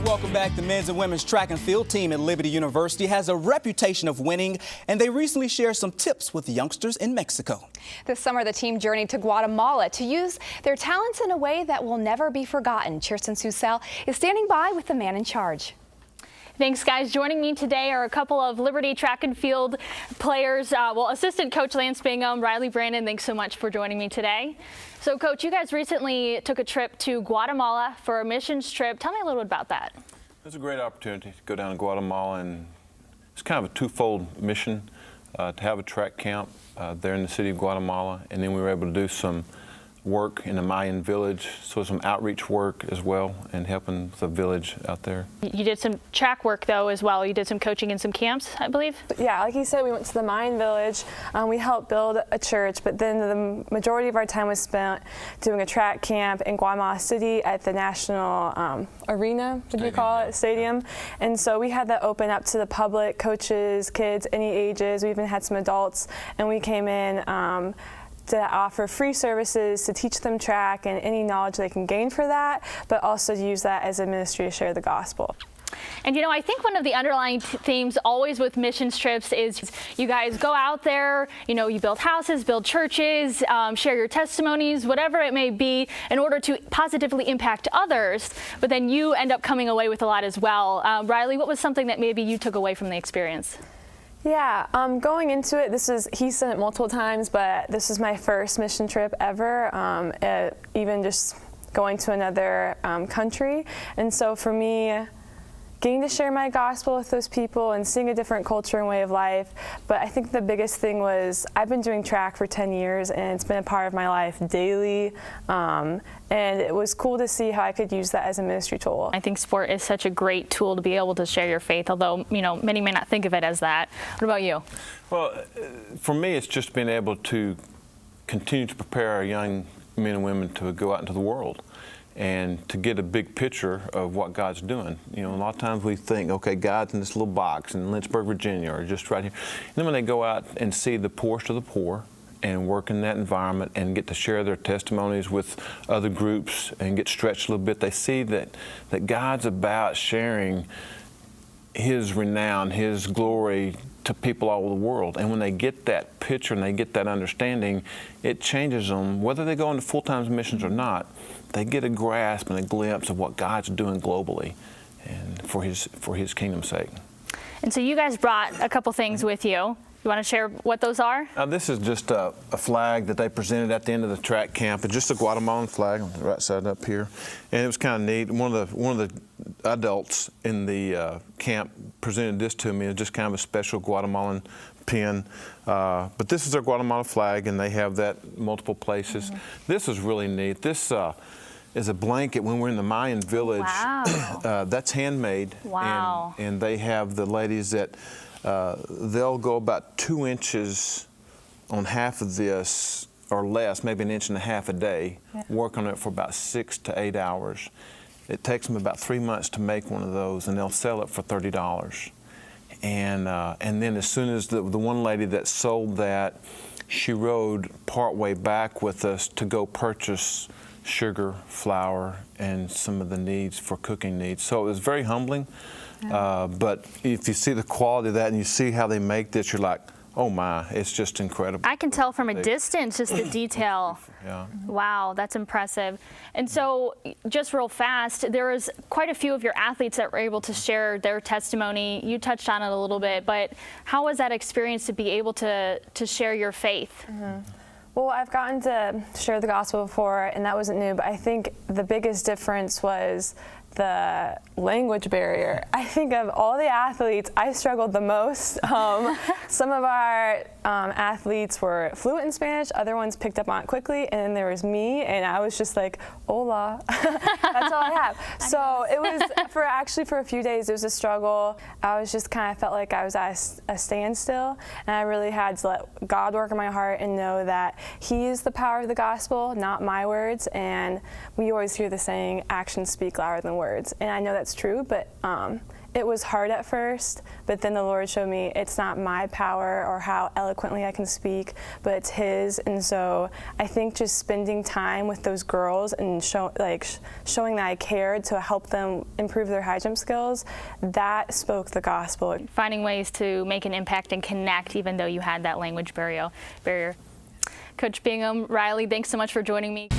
Welcome back. The men's and women's track and field team at Liberty University has a reputation of winning, and they recently shared some tips with youngsters in Mexico. This summer, the team journeyed to Guatemala to use their talents in a way that will never be forgotten. Chierstin Susel is standing by with the man in charge. Thanks, guys. Joining me today are a couple of Liberty track and field players. Assistant coach Lance Bingham, Riley Brandon, thanks so much for joining me today. So, Coach, you guys recently took a trip to Guatemala for a missions trip. Tell me a little bit about that. It was a great opportunity to go down to Guatemala, and it's kind of a twofold mission to have a track camp there in the city of Guatemala, and then we were able to do some work in the Mayan village, so some outreach work as well, and helping the village out there. You did some track work though as well. You did some coaching in some camps, I believe. Yeah, like you said, we went to the Mayan village. We helped build a church, but then the majority of our time was spent doing a track camp in Guatemala City at the national arena, would you call it, stadium. And so we had that open up to the public, coaches, kids, any ages. We even had some adults, and we came in to offer free services to teach them track and any knowledge they can gain for that, but also to use that as a ministry to share the gospel. And you know, I think one of the underlying themes always with missions trips is you guys go out there, you know, you build houses, build churches, share your testimonies, whatever it may be, in order to positively impact others, but then you end up coming away with a lot as well. Riley, what was something that maybe you took away from the experience? Yeah, going into it, he's done it multiple times, but this is my first mission trip ever, even just going to another country. And so for me, getting to share my gospel with those people and seeing a different culture and way of life. But I think the biggest thing was I've been doing track for 10 years, and it's been a part of my life daily. And it was cool to see how I could use that as a ministry tool. I think sport is such a great tool to be able to share your faith, although, you know, many may not think of it as that. What about you? Well, for me, it's just being able to continue to prepare our young men and women to go out into the world and to get a big picture of what God's doing. You know, a lot of times we think, okay, God's in this little box in Lynchburg, Virginia, or just right here. And then when they go out and see the poorest of the poor and work in that environment and get to share their testimonies with other groups and get stretched a little bit, they see that God's about sharing His renown, His glory to people all over the world. And when they get that picture and they get that understanding, it changes them. Whether they go into full-time missions or not, they get a grasp and a glimpse of what God's doing globally and for His kingdom's sake. And so you guys brought a couple things with you. You want to share what those are? This is just a flag that they presented at the end of the track camp. It's just a Guatemalan flag on the right side up here, and it was kind of neat. One of the adults in the camp presented this to me. It's just kind of a special Guatemalan pin. But this is their Guatemala flag, and they have that multiple places. Mm-hmm. This is really neat. This is a blanket when we're in the Mayan village. Wow. That's handmade. Wow. And they have the ladies that they'll go about 2 inches on half of this or less, maybe 1.5 inches a day, work on it for about 6 to 8 hours. It takes them about 3 months to make one of those, and they'll sell it for $30. And then as soon as the one lady that sold that, she rode partway back with us to go purchase sugar, flour, and some of the needs for cooking needs. So it was very humbling. But if you see the quality of that and you see how they make this, you're like, oh my, it's just incredible. I can tell from a distance just the detail. Yeah. Wow, that's impressive. And so just real fast, there was quite a few of your athletes that were able to share their testimony. You touched on it a little bit, but how was that experience to be able to share your faith? Mm-hmm. Well, I've gotten to share the gospel before, and that wasn't new, but I think the biggest difference was the language barrier. I think of all the athletes, I struggled the most. Some of our athletes were fluent in Spanish, other ones picked up on it quickly, and then there was me, and I was just like, hola. That's all I have. So it was, for a few days, it was a struggle. I was just kind of felt like I was at a standstill, and I really had to let God work in my heart and know that He is the power of the gospel, not my words. And we always hear the saying, actions speak louder than words. And I know that's true, but it was hard at first, but then the Lord showed me it's not my power or how eloquently I can speak, but it's His. And so I think just spending time with those girls and showing that I cared to help them improve their high jump skills, that spoke the gospel. Finding ways to make an impact and connect even though you had that language barrier. Coach Bingham, Riley, thanks so much for joining me.